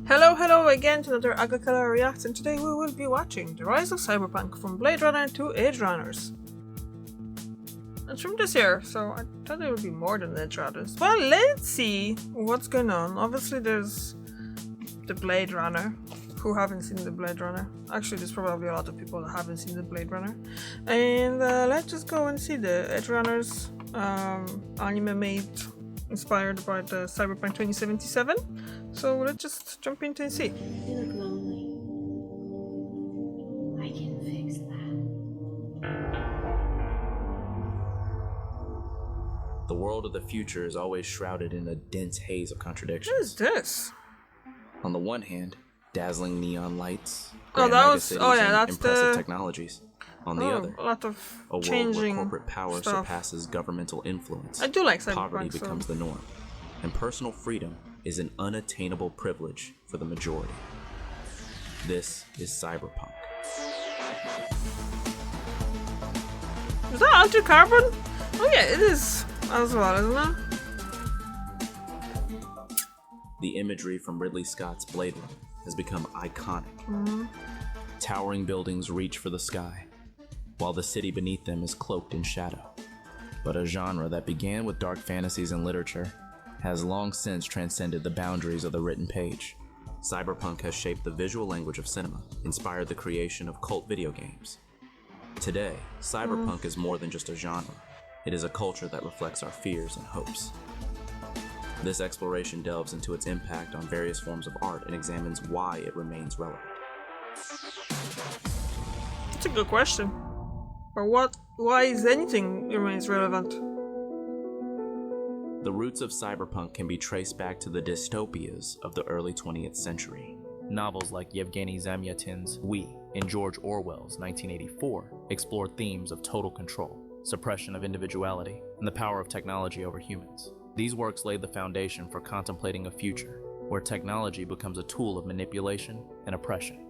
Hello again to another Agakala Reacts, and today we will be watching The Rise of Cyberpunk from Blade Runner to Edgerunners. It's from this year, so I thought it would be more than Edgerunners. Well, let's see what's going on. Obviously there's the Blade Runner, who haven't seen the Blade Runner. Actually, there's probably a lot of people that haven't seen the Blade Runner. And let's just go and see the Edgerunners anime made inspired by the Cyberpunk 2077. So let's just jump into and see. You look lonely. I can fix that. The world of the future is always shrouded in a dense haze of contradictions. What is this? On the one hand, dazzling neon lights, Oh, grand that was. megacities, Oh, yeah, and that's impressive the. technologies. On the other, A lot of a world changing where corporate power stuff. surpasses governmental influence. I do like Poverty Cyberpunk, so. becomes the norm, and personal freedom is an unattainable privilege for the majority. This is Cyberpunk. Is that Altered Carbon? Oh yeah, it is as well, isn't it? The imagery from Ridley Scott's Blade Runner has become iconic. Towering buildings reach for the sky, while the city beneath them is cloaked in shadow. But a genre that began with dark fantasies and literature has long since transcended the boundaries of the written page. Cyberpunk has shaped the visual language of cinema, inspired the creation of cult video games. Today, Cyberpunk is more than just a genre. It is a culture that reflects our fears and hopes. This exploration delves into its impact on various forms of art and examines why it remains relevant. That's a good question. Or why is anything remains relevant? The roots of cyberpunk can be traced back to the dystopias of the early 20th century. Novels like Yevgeny Zamyatin's We and George Orwell's 1984 explored themes of total control, suppression of individuality, and the power of technology over humans. These works laid the foundation for contemplating a future where technology becomes a tool of manipulation and oppression.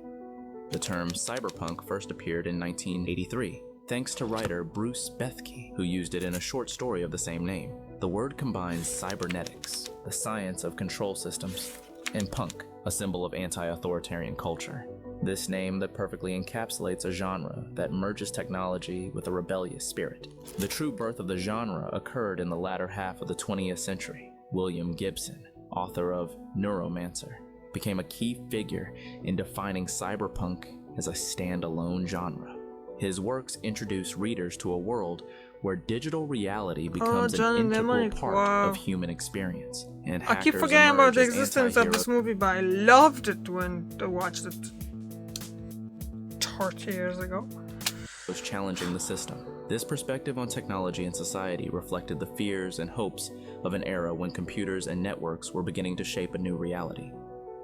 The term cyberpunk first appeared in 1983, thanks to writer Bruce Bethke, who used it in a short story of the same name. The word combines cybernetics, the science of control systems, and punk, a symbol of anti-authoritarian culture. This name that perfectly encapsulates a genre that merges technology with a rebellious spirit. The true birth of the genre occurred in the latter half of the 20th century. William Gibson, author of Neuromancer, became a key figure in defining cyberpunk as a standalone genre. His works introduce readers to a world where digital reality becomes an integral part of human experience. And I keep forgetting about the existence of this movie, but I loved it when I watched it 30 years ago. Was challenging the system. This perspective on technology and society reflected the fears and hopes of an era when computers and networks were beginning to shape a new reality.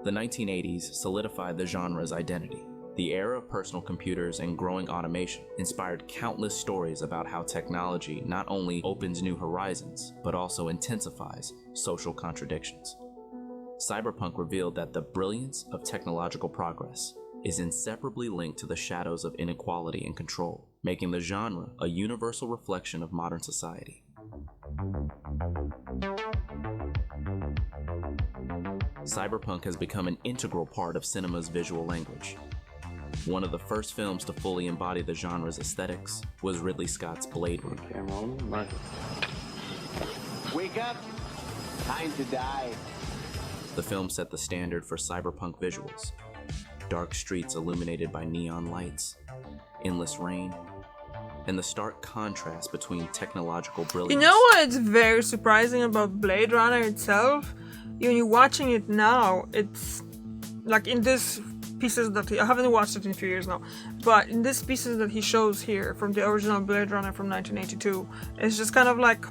The 1980s solidified the genre's identity. The era of personal computers and growing automation inspired countless stories about how technology not only opens new horizons, but also intensifies social contradictions. Cyberpunk revealed that the brilliance of technological progress is inseparably linked to the shadows of inequality and control, making the genre a universal reflection of modern society. Cyberpunk has become an integral part of cinema's visual language. One of the first films to fully embody the genre's aesthetics was Ridley Scott's Blade Runner. Wake up! Time to die. The film set the standard for cyberpunk visuals. Dark streets illuminated by neon lights, endless rain, and the stark contrast between technological brilliance. You know what's very surprising about Blade Runner itself? When you're watching it now, it's like in this pieces that I haven't watched it in a few years now, but in these pieces that he shows here from the original Blade Runner from 1982, it's just kind of like,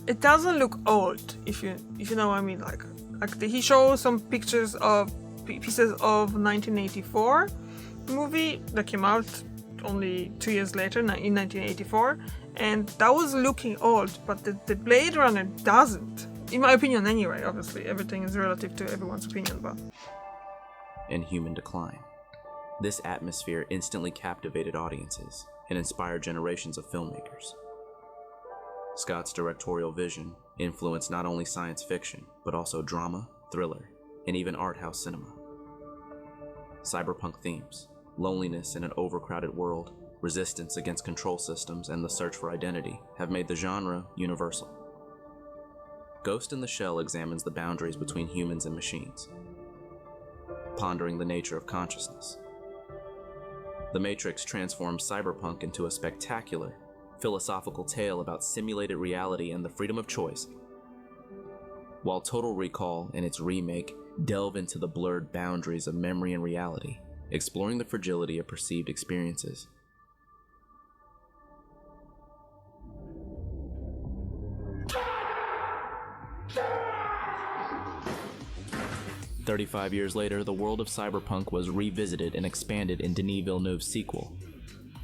it doesn't look old, if you know what I mean. Like he shows some pictures of pieces of 1984 movie that came out only 2 years later in 1984, and that was looking old, but the Blade Runner doesn't, in my opinion anyway. Obviously everything is relative to everyone's opinion, but and human decline. This atmosphere instantly captivated audiences and inspired generations of filmmakers. Scott's directorial vision influenced not only science fiction, but also drama, thriller, and even art house cinema. Cyberpunk themes, loneliness in an overcrowded world, resistance against control systems, and the search for identity have made the genre universal. Ghost in the Shell examines the boundaries between humans and machines, pondering the nature of consciousness. The Matrix transforms cyberpunk into a spectacular, philosophical tale about simulated reality and the freedom of choice, while Total Recall and its remake delve into the blurred boundaries of memory and reality, exploring the fragility of perceived experiences. "35 years later, the world of cyberpunk was revisited and expanded in Denis Villeneuve's sequel,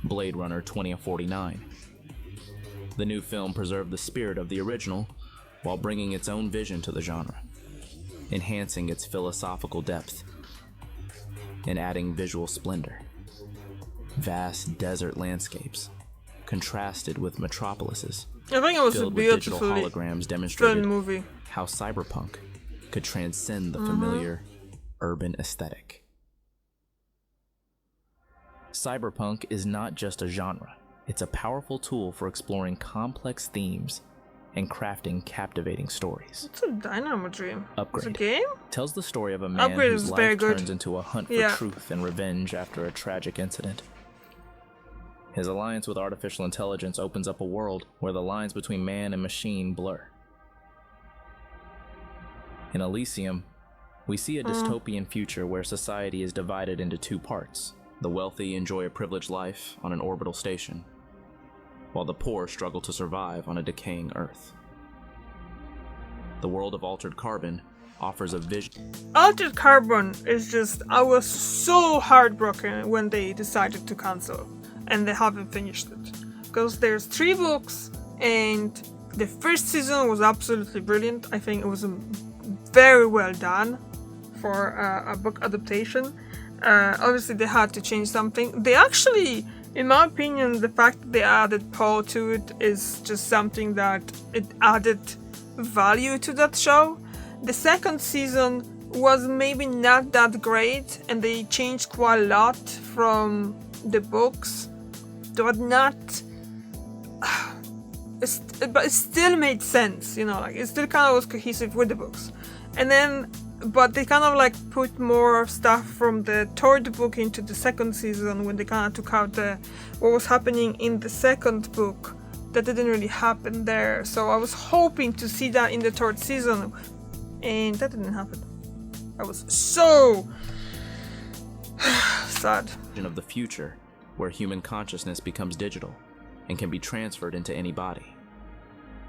Blade Runner 2049. The new film preserved the spirit of the original while bringing its own vision to the genre, enhancing its philosophical depth and adding visual splendor. Vast desert landscapes, contrasted with metropolises, I think it was a filled with digital beautifully holograms, done demonstrated movie. how cyberpunk could transcend the familiar urban aesthetic. Cyberpunk is not just a genre, it's a powerful tool for exploring complex themes and crafting captivating stories. It's a Dynamo Dream. Upgrade It's a game? tells the story of a man Upgrade whose is very life good. turns into a hunt for Yeah. truth and revenge after a tragic incident. His alliance with artificial intelligence opens up a world where the lines between man and machine blur. In Elysium, we see a dystopian future where society is divided into two parts. The wealthy enjoy a privileged life on an orbital station, while the poor struggle to survive on a decaying Earth. The world of Altered Carbon offers a vision. Altered Carbon is just, I was so heartbroken when they decided to cancel and they haven't finished it. Because there's 3 books and the first season was absolutely brilliant. I think it was very well done for a book adaptation. Obviously they had to change something. They actually, in my opinion, the fact that they added Paul to it is just something that it added value to that show. The second season was maybe not that great and they changed quite a lot from the books, but not but it still made sense, you know, like it still kind of was cohesive with the books. And then but they kind of like put more stuff from the third book into the second season when they kind of took out what was happening in the second book that didn't really happen there. So I was hoping to see that in the third season, and that didn't happen. I was so sad. Of the future where human consciousness becomes digital and can be transferred into any body.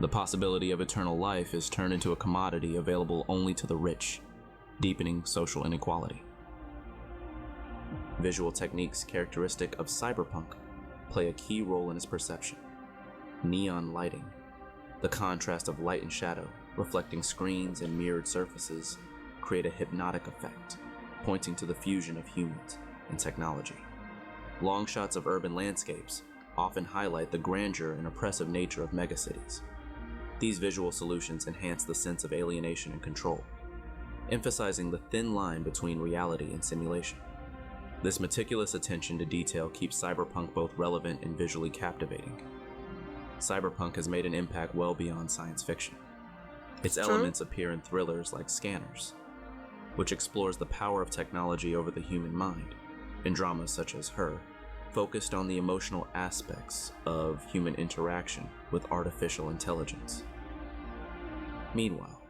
The possibility of eternal life is turned into a commodity available only to the rich, deepening social inequality. Visual techniques characteristic of cyberpunk play a key role in its perception. Neon lighting, the contrast of light and shadow, reflecting screens and mirrored surfaces, create a hypnotic effect, pointing to the fusion of humans and technology. Long shots of urban landscapes often highlight the grandeur and oppressive nature of megacities. These visual solutions enhance the sense of alienation and control, emphasizing the thin line between reality and simulation. This meticulous attention to detail keeps cyberpunk both relevant and visually captivating. Cyberpunk has made an impact well beyond science fiction. Its elements appear in thrillers like Scanners, which explores the power of technology over the human mind, in dramas such as Her, focused on the emotional aspects of human interaction with artificial intelligence. Meanwhile,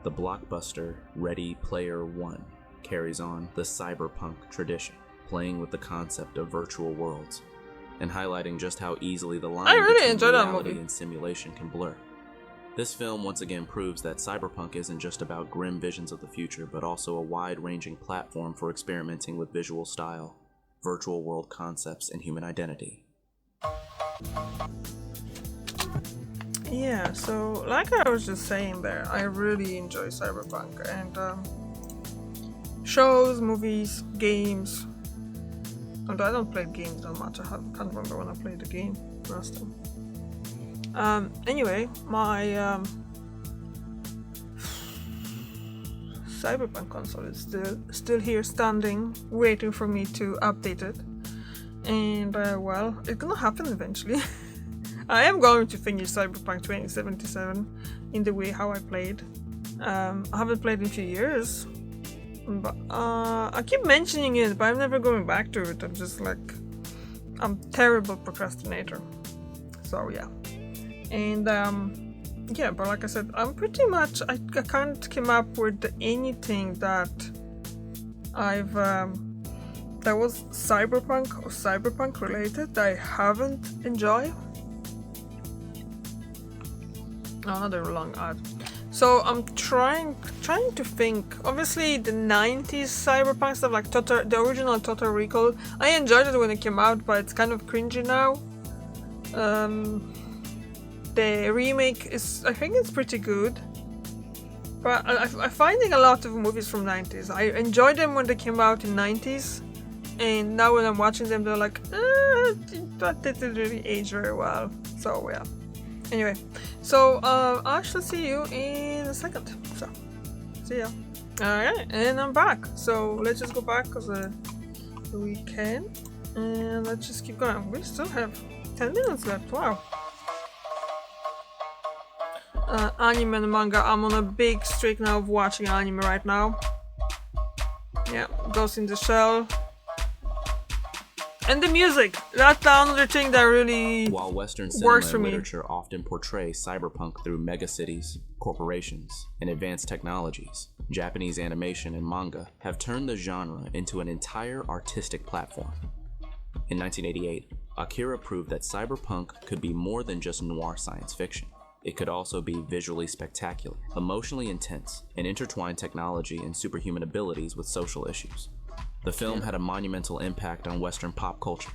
the blockbuster Ready Player One carries on the cyberpunk tradition, playing with the concept of virtual worlds and highlighting just how easily the line between reality and simulation can blur. This film once again proves that cyberpunk isn't just about grim visions of the future, but also a wide-ranging platform for experimenting with visual style, virtual world concepts, and human identity. Yeah, so like I was just saying there, I really enjoy cyberpunk and shows, movies, games. Although I don't play games that much, I can't remember when I played the game last time. Anyway, my Cyberpunk console is still here standing, waiting for me to update it. And well, it's gonna happen eventually. I am going to finish Cyberpunk 2077 in the way how I played. I haven't played in a few years, but I keep mentioning it, but I'm never going back to it. I'm just like, I'm terrible procrastinator. So yeah, and yeah, but like I said, I'm pretty much I can't come up with anything that I've that was cyberpunk or cyberpunk related that I haven't enjoyed. Another long ad. So I'm trying to think. Obviously, the 90s cyberpunk stuff, like the original Total Recall, I enjoyed it when it came out, but it's kind of cringy now. The remake is, I think it's pretty good, but I'm finding a lot of movies from 90s. I enjoyed them when they came out in 90s, and now when I'm watching them, they're like, that didn't really age very well. So yeah. Anyway, so I shall see you in a second. So, see ya. Alright, and I'm back. So let's just go back because we can, and let's just keep going. We still have 10 minutes left. Wow. Anime and manga. I'm on a big streak now of watching anime right now. Yeah, Ghost in the Shell. And the music, that's another thing that really While Western cinema works for and me. literature often portray cyberpunk through megacities, corporations, and advanced technologies, Japanese animation and manga have turned the genre into an entire artistic platform. In 1988, Akira proved that cyberpunk could be more than just noir science fiction. It could also be visually spectacular, emotionally intense, and intertwine technology and superhuman abilities with social issues. The film had a monumental impact on Western pop culture,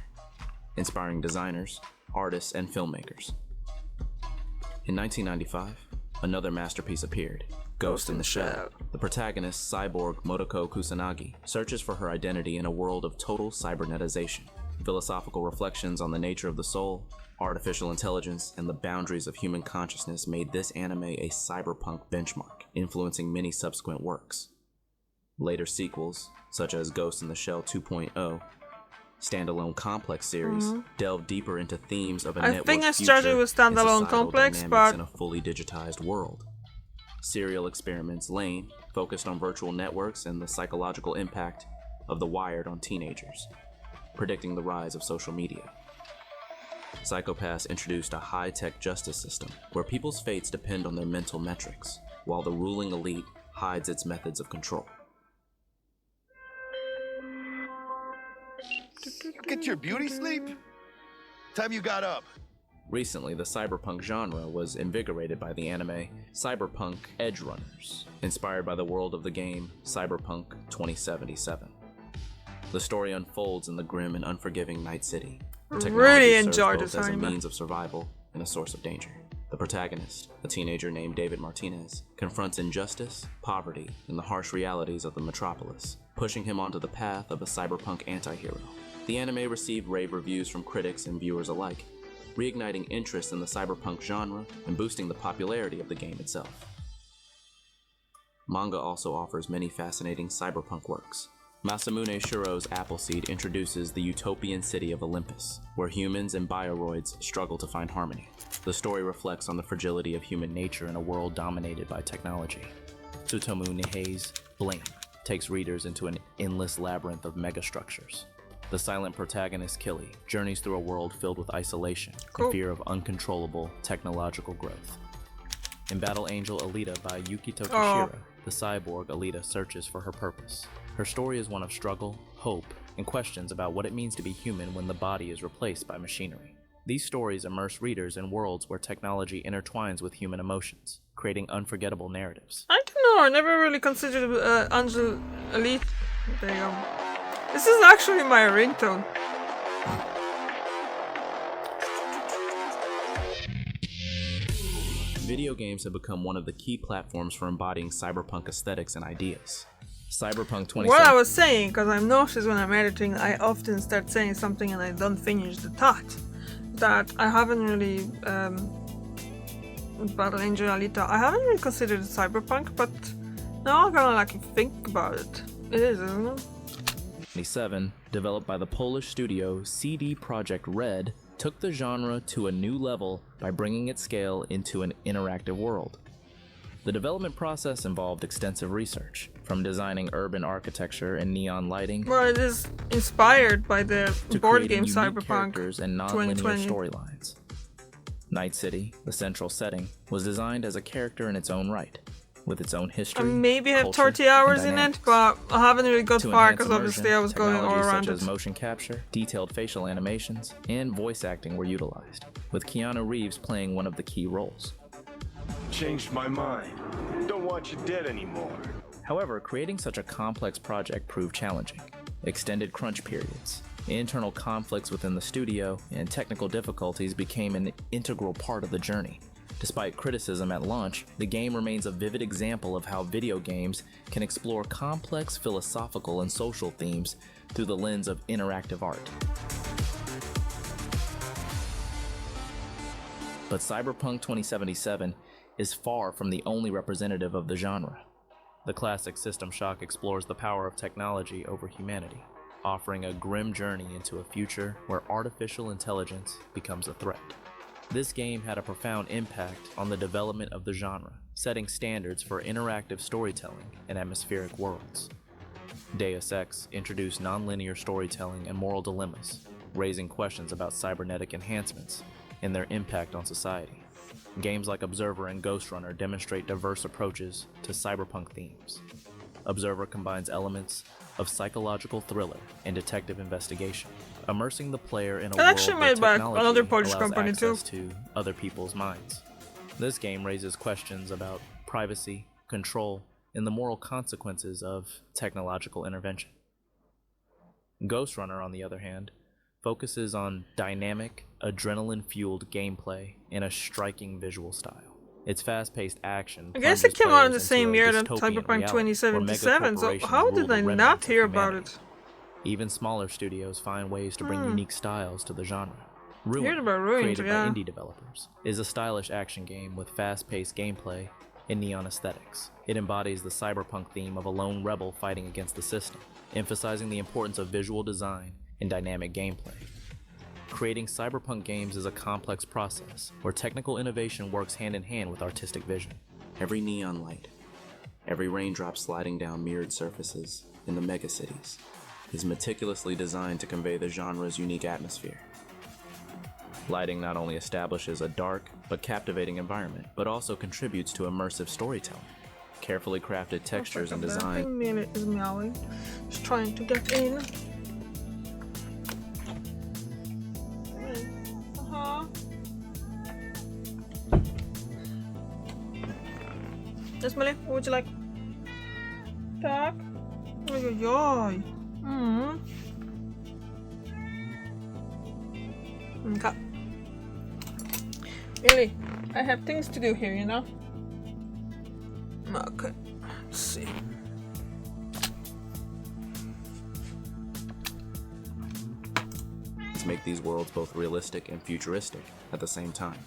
inspiring designers, artists, and filmmakers. In 1995, another masterpiece appeared, Ghost in the Shell. The protagonist, cyborg Motoko Kusanagi, searches for her identity in a world of total cybernetization. Philosophical reflections on the nature of the soul, artificial intelligence, and the boundaries of human consciousness made this anime a cyberpunk benchmark, influencing many subsequent works. Later sequels, such as Ghost in the Shell 2.0, standalone complex series, delve deeper into themes of a I network think I future started with and standalone societal complex, dynamics but in a fully digitized world. Serial experiments Lane focused on virtual networks and the psychological impact of the wired on teenagers, predicting the rise of social media. Psychopaths introduced a high-tech justice system where people's fates depend on their mental metrics, while the ruling elite hides its methods of control. Get your beauty sleep? Time you got up. Recently, the cyberpunk genre was invigorated by the anime Cyberpunk Edgerunners, inspired by the world of the game Cyberpunk 2077. The story unfolds in the grim and unforgiving Night City. really serves enjoyed both this as a anime. means of survival and a source of danger. The protagonist, a teenager named David Martinez, confronts injustice, poverty, and the harsh realities of the metropolis, pushing him onto the path of a cyberpunk anti-hero. The anime received rave reviews from critics and viewers alike, reigniting interest in the cyberpunk genre and boosting the popularity of the game itself. Manga also offers many fascinating cyberpunk works. Masamune Shiro's Appleseed introduces the utopian city of Olympus, where humans and bioroids struggle to find harmony. The story reflects on the fragility of human nature in a world dominated by technology. Tsutomu Nihei's Blame takes readers into an endless labyrinth of megastructures. The silent protagonist Killy journeys through a world filled with isolation and fear of uncontrollable technological growth. In Battle Angel Alita by Yukito Kishiro, the cyborg Alita searches for her purpose. Her story is one of struggle, hope, and questions about what it means to be human when the body is replaced by machinery. These stories immerse readers in worlds where technology intertwines with human emotions, creating unforgettable narratives. I don't know, I never really considered Angel Elite. There you go. This is actually my ringtone. Video games have become one of the key platforms for embodying cyberpunk aesthetics and ideas. Cyberpunk 2077. What I was saying, because I'm nauseous when I'm editing, I often start saying something and I don't finish the thought. That I haven't really, Battle Angel Alita, I haven't really considered Cyberpunk, but Now I kind of like think about it. It is, isn't it? 1997, developed by the Polish studio CD Projekt Red, took the genre to a new level by bringing its scale into an interactive world. The development process involved extensive research, from designing urban architecture and neon lighting Well, it is inspired by the to board creating game unique Cyberpunk characters and non-linear 2020. storylines. Night City, the central setting, was designed as a character in its own right, with its own I history, maybe have culture, 30 hours and in it, dynamics. but I haven't really got To far enhance because obviously immersion, I was going all technologies around such it. as motion capture, detailed facial animations, and voice acting were utilized, with Keanu Reeves playing one of the key roles. Changed my mind. Don't want you dead anymore. However, creating such a complex project proved challenging. Extended crunch periods, internal conflicts within the studio, and technical difficulties became an integral part of the journey. Despite criticism at launch, the game remains a vivid example of how video games can explore complex philosophical and social themes through the lens of interactive art. But Cyberpunk 2077 is far from the only representative of the genre. The classic System Shock explores the power of technology over humanity, offering a grim journey into a future where artificial intelligence becomes a threat. This game had a profound impact on the development of the genre, setting standards for interactive storytelling and atmospheric worlds. Deus Ex introduced nonlinear storytelling and moral dilemmas, raising questions about cybernetic enhancements and their impact on society. Games like Observer and Ghostrunner demonstrate diverse approaches to cyberpunk themes. Observer combines elements of psychological thriller and detective investigation, immersing the player in a world actually where made by technology another Polish allows company too. access to other people's minds. This game raises questions about privacy, control, and the moral consequences of technological intervention. Ghostrunner, on the other hand, focuses on dynamic, adrenaline-fueled gameplay and a striking visual style. Its fast-paced action I guess it plunges came out in the players same into a year than dystopian Cyberpunk reality where 2077, so megacorporations how rule did the I remnants not of hear about humanity. it? Even smaller studios find ways to bring unique styles to the genre. Heard Ruin, about Ruined, created yeah. by indie developers, is a stylish action game with fast-paced gameplay and neon aesthetics. It embodies the cyberpunk theme of a lone rebel fighting against the system, emphasizing the importance of visual design and dynamic gameplay. Creating cyberpunk games is a complex process where technical innovation works hand in hand with artistic vision. Every neon light, every raindrop sliding down mirrored surfaces in the megacities is meticulously designed to convey the genre's unique atmosphere. Lighting not only establishes a dark but captivating environment, but also contributes to immersive storytelling. Carefully crafted textures and design Millie is meowing. Just trying to get in. Yes, Millie, what would you like? Tak? Ojojoj. Okay. Millie, I have things to do here, you know? Okay, let's see. To make these worlds both realistic and futuristic at the same time.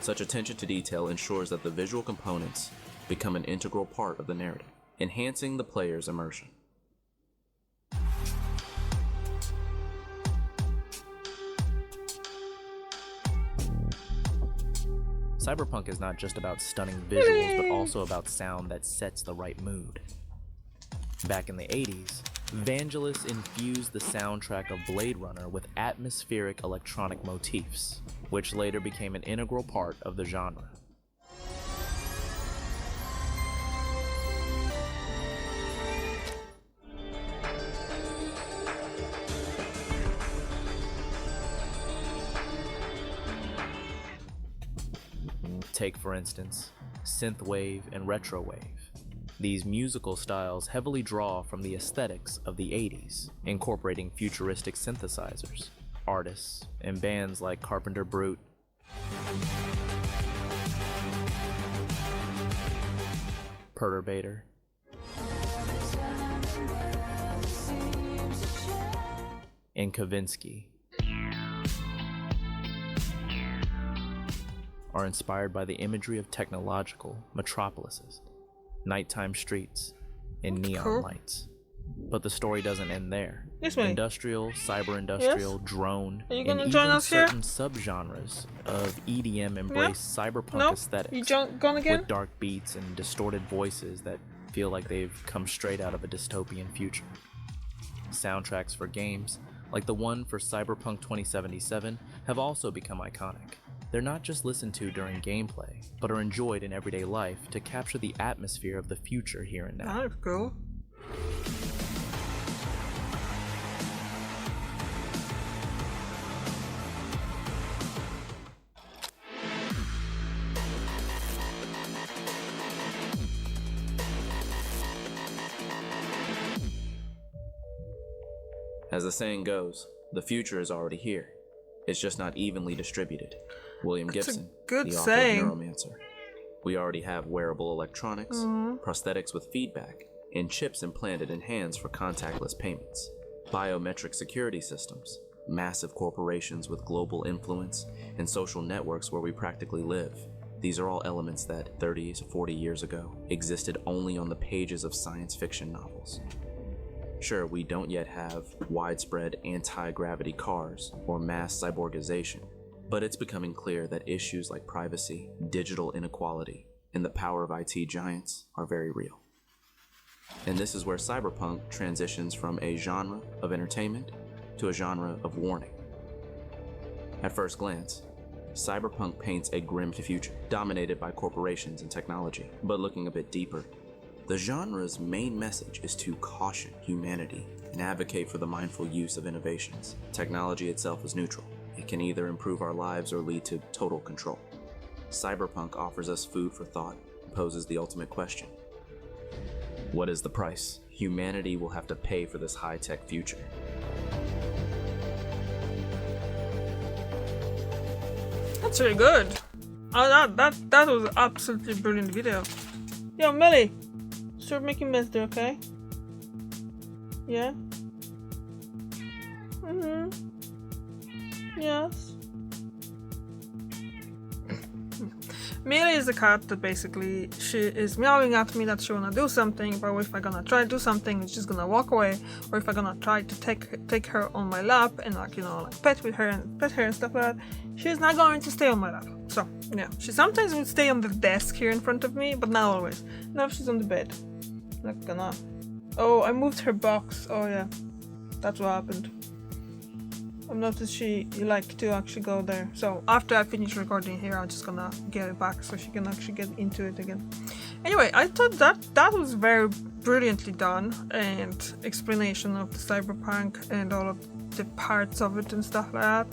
Such attention to detail ensures that the visual components become an integral part of the narrative, enhancing the player's immersion. Cyberpunk is not just about stunning visuals, but also about sound that sets the right mood. Back in the 80s, Vangelis infused the soundtrack of Blade Runner with atmospheric electronic motifs, which later became an integral part of the genre. Take, for instance, synthwave and retrowave. These musical styles heavily draw from the aesthetics of the 80s, incorporating futuristic synthesizers. Artists and bands like Carpenter Brute, Perturbator, and Kavinsky are inspired by the imagery of technological metropolises. nighttime streets, and neon Cool. lights. But the story doesn't end there. Yes, mate. Industrial, cyber-industrial, Yes? drone, Are you and gonna even join us here? certain subgenres of EDM embrace cyberpunk No? aesthetics You gone again? with dark beats and distorted voices that feel like they've come straight out of a dystopian future. Soundtracks for games, like the one for Cyberpunk 2077, have also become iconic. They're not just listened to during gameplay, but are enjoyed in everyday life to capture the atmosphere of the future here and now. That's cool. As the saying goes, the future is already here. It's just not evenly distributed. William That's a Gibson, good the author saying. of Neuromancer. We already have wearable electronics, prosthetics with feedback, and chips implanted in hands for contactless payments. Biometric security systems, massive corporations with global influence, and social networks where we practically live. These are all elements that 30 to 40 years ago existed only on the pages of science fiction novels. Sure, we don't yet have widespread anti-gravity cars or mass cyborgization, but it's becoming clear that issues like privacy, digital inequality, and the power of IT giants are very real. And this is where cyberpunk transitions from a genre of entertainment to a genre of warning. At first glance, cyberpunk paints a grim future, dominated by corporations and technology. But looking a bit deeper, the genre's main message is to caution humanity and advocate for the mindful use of innovations. Technology itself is neutral. It can either improve our lives or lead to total control. Cyberpunk offers us food for thought and poses the ultimate question. What is the price humanity will have to pay for this high-tech future? That's really good. Oh, that was absolutely brilliant video. Yo, Millie, stop making mess there, okay? Yeah. Yes. Millie is the cat that basically she is meowing at me that she wanna do something, but if I gonna try to do something, she's gonna walk away. Or if I gonna try to take her on my lap and like pet her and stuff like that, she's not going to stay on my lap. So yeah, she sometimes would stay on the desk here in front of me, but not always. Now she's on the bed. Not gonna. Oh, I moved her box. Oh yeah, that's what happened. I've noticed she like to actually go there. So after I finish recording here, I'm just gonna get it back so she can actually get into it again. Anyway, I thought that was very brilliantly done, and explanation of the cyberpunk and all of the parts of it and stuff like that.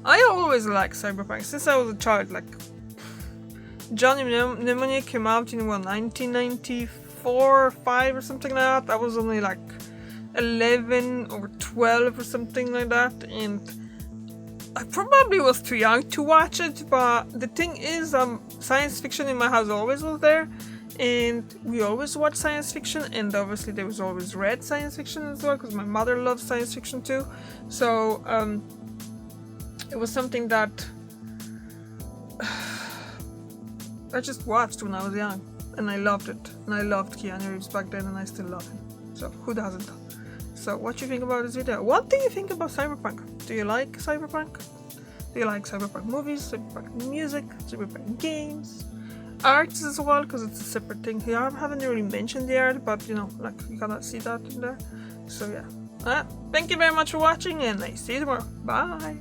I always liked cyberpunk since I was a child. Like Johnny Mnemonic came out in 1994 or 5 or something like that. I was only like 11 or 12 or something like that, and I probably was too young to watch it, but the thing is, science fiction in my house always was there, and we always watched science fiction, and obviously there was always read science fiction as well, because my mother loves science fiction too, so it was something that I just watched when I was young, and I loved it, and I loved Keanu Reeves back then, and I still love him, so who doesn't? So what do you think about this video? What do you think about cyberpunk? Do you like cyberpunk? Do you like cyberpunk movies, cyberpunk music, cyberpunk games, arts as well? Because it's a separate thing here. I haven't really mentioned the art, but like you gotta see that in there. So yeah. Thank you very much for watching, and I see you tomorrow. Bye.